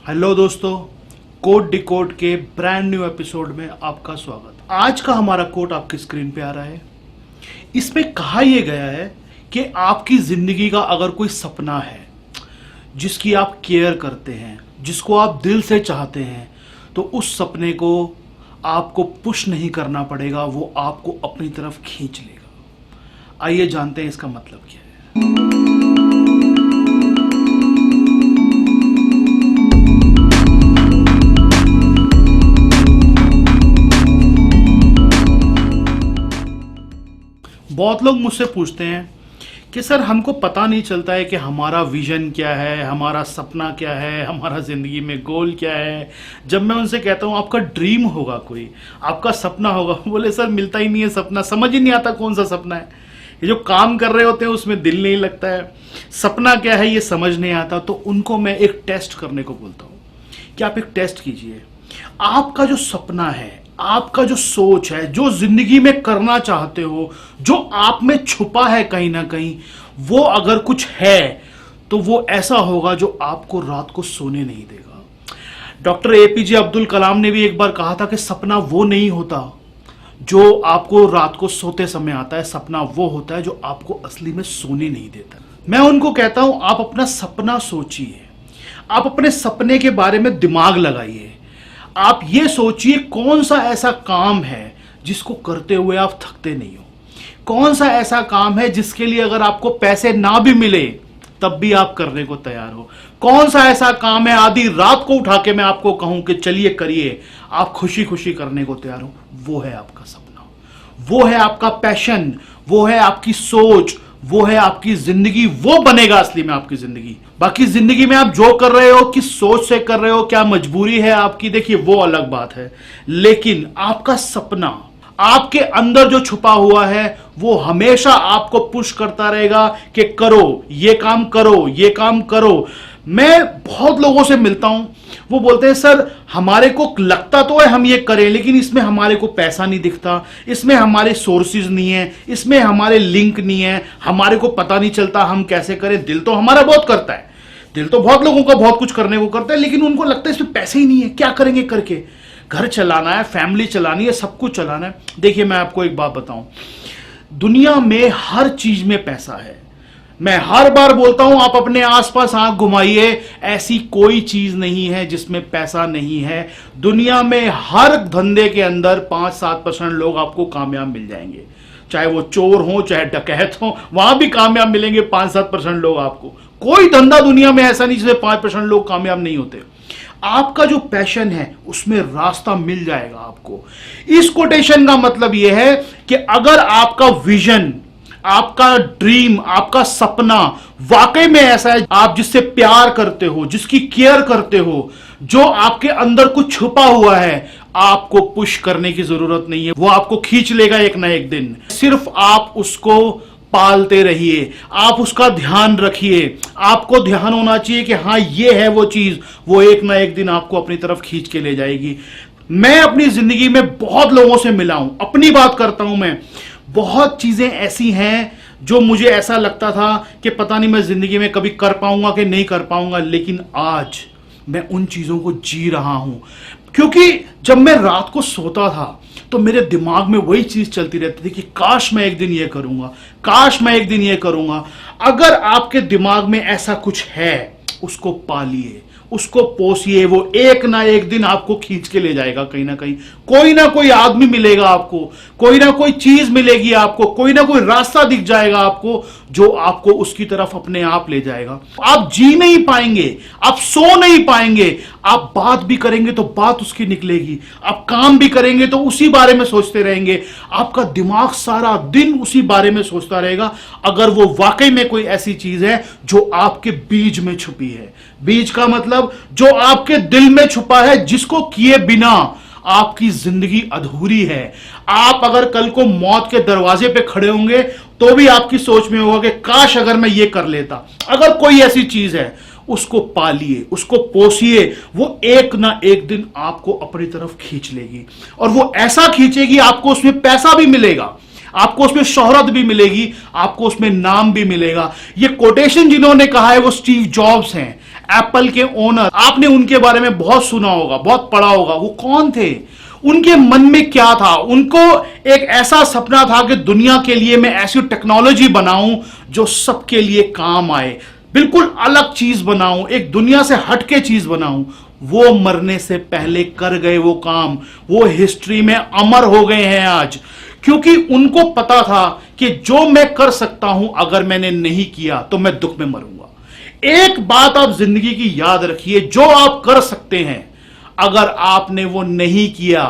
Hello दोस्तों, code decode के brand new episode में आपका स्वागत। आज का हमारा कोट आपकी स्क्रीन पे आ रहा है। इसमें कहा यह गया है कि आपकी जिंदगी का अगर कोई सपना है जिसकी आप केयर करते हैं, जिसको आप दिल से चाहते हैं, तो उस सपने को आपको पुश नहीं करना पड़ेगा, वो आपको अपनी तरफ खींच लेगा। आइए जानते हैं इसका मतलब क्या है। बहुत लोग मुझसे पूछते हैं कि सर हमको पता नहीं चलता है कि हमारा विजन क्या है, हमारा सपना क्या है, हमारा ज़िंदगी में गोल क्या है। जब मैं उनसे कहता हूँ आपका ड्रीम होगा, कोई आपका सपना होगा, बोले सर मिलता ही नहीं है सपना, समझ ही नहीं आता कौन सा सपना है। ये जो काम कर रहे होते हैं उसमें दिल नहीं लगता है, सपना क्या है ये समझ नहीं आता। तो उनको मैं एक टेस्ट करने को बोलता हूँ कि आप एक टेस्ट कीजिए। आपका जो सपना है, आपका जो सोच है, जो जिंदगी में करना चाहते हो, जो आप में छुपा है कहीं ना कहीं, वो अगर कुछ है तो वो ऐसा होगा जो आपको रात को सोने नहीं देगा। डॉक्टर एपीजे अब्दुल कलाम ने भी एक बार कहा था कि सपना वो नहीं होता जो आपको रात को सोते समय आता है, सपना वो होता है जो आपको असली में सोने नहीं देता। मैं उनको कहता हूं आप अपना सपना सोचिए, आप अपने सपने के बारे में दिमाग लगाइए। आप ये सोचिए कौन सा ऐसा काम है जिसको करते हुए आप थकते नहीं हो, कौन सा ऐसा काम है जिसके लिए अगर आपको पैसे ना भी मिले तब भी आप करने को तैयार हो, कौन सा ऐसा काम है आधी रात को उठा के मैं आपको कहूं कि चलिए करिए, आप खुशी खुशी करने को तैयार हो। वो है आपका सपना, वो है आपका पैशन, वो है आपकी सोच, वो है आपकी जिंदगी, वो बनेगा असली में आपकी जिंदगी। बाकी जिंदगी में आप जो कर रहे हो, किस सोच से कर रहे हो, क्या मजबूरी है आपकी, देखिए वो अलग बात है। लेकिन आपका सपना, आपके अंदर जो छुपा हुआ है, वो हमेशा आपको पुश करता रहेगा कि करो ये काम, करो ये काम करो। मैं बहुत लोगों से मिलता हूं, वो बोलते हैं सर हमारे को लगता तो है हम ये करें, लेकिन इसमें हमारे को पैसा नहीं दिखता, इसमें हमारे सोर्सेज नहीं है, इसमें हमारे लिंक नहीं है, हमारे को पता नहीं चलता हम कैसे करें। दिल तो हमारा बहुत करता है, दिल तो बहुत लोगों का बहुत कुछ करने को करता है, लेकिन उनको लगता है इसमें पैसे ही नहीं है, क्या करेंगे करके। घर चलाना है, फैमिली चलानी है, सब कुछ चलाना है। देखिए मैं आपको एक बात बताऊं, दुनिया में हर चीज में पैसा है। मैं हर बार बोलता हूं आप अपने आसपास आंख घुमाइए, ऐसी कोई चीज नहीं है जिसमें पैसा नहीं है। दुनिया में हर धंधे के अंदर 5-7% लोग आपको कामयाब मिल जाएंगे, चाहे वो चोर हो चाहे डकैत हो, वहां भी कामयाब मिलेंगे 5-7% लोग आपको। कोई धंधा दुनिया में ऐसा नहीं जिसमें 5% लोग कामयाब नहीं होते। आपका जो पैशन है उसमें रास्ता मिल जाएगा आपको। इस कोटेशन का मतलब यह है कि अगर आपका विजन, आपका ड्रीम, आपका सपना वाकई में ऐसा है, आप जिससे प्यार करते हो, जिसकी केयर करते हो, जो आपके अंदर कुछ छुपा हुआ है, आपको पुश करने की जरूरत नहीं है, वो आपको खींच लेगा एक ना एक दिन। सिर्फ आप उसको पालते रहिए, आप उसका ध्यान रखिए। आपको ध्यान होना चाहिए कि हाँ ये है वो चीज, वो एक ना एक दिन आपको अपनी तरफ खींच के ले जाएगी। मैं अपनी जिंदगी में बहुत लोगों से मिला हूं, अपनी बात करता हूं मैं। बहुत चीजें ऐसी हैं जो मुझे ऐसा लगता था कि पता नहीं मैं जिंदगी में कभी कर पाऊंगा कि नहीं कर पाऊंगा, लेकिन आज मैं उन चीजों को जी रहा हूं। क्योंकि जब मैं रात को सोता था तो मेरे दिमाग में वही चीज चलती रहती थी कि काश मैं एक दिन ये करूंगा, काश मैं एक दिन ये करूंगा। अगर आपके दिमाग में ऐसा कुछ है, उसको पालिए, उसको पोसिए, वो एक ना एक दिन आपको खींच के ले जाएगा कहीं ना कहीं। कोई ना कोई आदमी मिलेगा आपको, कोई ना कोई चीज मिलेगी आपको, कोई ना कोई रास्ता दिख जाएगा आपको जो आपको उसकी तरफ अपने आप ले जाएगा। आप जी नहीं पाएंगे, आप सो नहीं पाएंगे, आप बात भी करेंगे तो बात उसकी निकलेगी, आप काम भी करेंगे तो उसी बारे में सोचते रहेंगे, आपका दिमाग सारा दिन उसी बारे में सोचता रहेगा। अगर वो वाकई में कोई ऐसी चीज है जो आपके बीज में छुपी है, बीज का मतलब जो आपके दिल में छुपा है, जिसको किए बिना आपकी जिंदगी अधूरी है। आप अगर कल को मौत के दरवाजे पे खड़े होंगे तो भी आपकी सोच में होगा कि काश अगर मैं ये कर लेता। अगर कोई ऐसी चीज है, उसको पालिए, उसको पोसिए, वो एक ना एक दिन आपको अपनी तरफ खींच लेगी। और वो ऐसा खींचेगी, आपको उसमें पैसा भी मिलेगा, आपको उसमें शोहरत भी मिलेगी, आपको उसमें नाम भी मिलेगा। ये कोटेशन जिन्होंने कहा है वो स्टीव जॉब्स हैं। एप्पल के ओनर, आपने उनके बारे में बहुत सुना होगा, बहुत पढ़ा होगा। वो कौन थे, उनके मन में क्या था? उनको एक ऐसा सपना था कि दुनिया के लिए मैं ऐसी टेक्नोलॉजी बनाऊं जो सबके लिए काम आए, बिल्कुल अलग चीज बनाऊं, एक दुनिया से हटके चीज बनाऊं। वो मरने से पहले कर गए वो काम, वो हिस्ट्री में अमर हो गए हैं आज, क्योंकि उनको पता था कि जो मैं कर सकता हूं अगर मैंने नहीं किया तो मैं दुख में मरूंगा। एक बात आप जिंदगी की याद रखिए, जो आप कर सकते हैं अगर आपने वो नहीं किया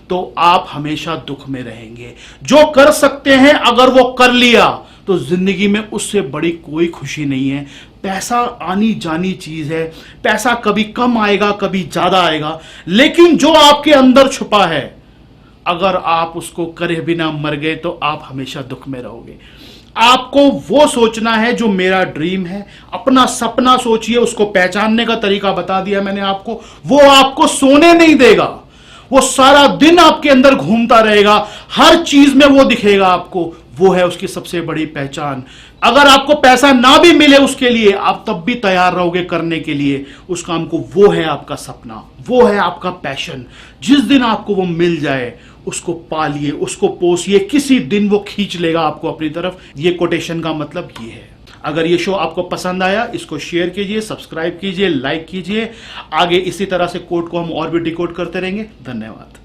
तो आप हमेशा दुख में रहेंगे। जो कर सकते हैं अगर वो कर लिया तो जिंदगी में उससे बड़ी कोई खुशी नहीं है। पैसा आनी जानी चीज है, पैसा कभी कम आएगा कभी ज्यादा आएगा, लेकिन जो आपके अंदर छुपा है अगर आप उसको करे बिना मर गए तो आप हमेशा दुख में रहोगे। आपको वो सोचना है जो मेरा ड्रीम है, अपना सपना सोचिए, उसको पहचानने का तरीका बता दिया मैंने आपको। वो आपको सोने नहीं देगा, वो सारा दिन आपके अंदर घूमता रहेगा, हर चीज में वो दिखेगा आपको। वो है उसकी सबसे बड़ी पहचान। अगर आपको पैसा ना भी मिले उसके लिए, आप तब भी तैयार रहोगे करने के लिए उस काम को। वो है आपका सपना, वो है आपका पैशन। जिस दिन आपको वो मिल जाए उसको पालिए, उसको पोसिए, किसी दिन वो खींच लेगा आपको अपनी तरफ। ये कोटेशन का मतलब ये है। अगर ये शो आपको पसंद आया, इसको शेयर कीजिए, सब्सक्राइब कीजिए, लाइक कीजिए। आगे इसी तरह से कोड को हम और भी डिकोड करते रहेंगे। धन्यवाद।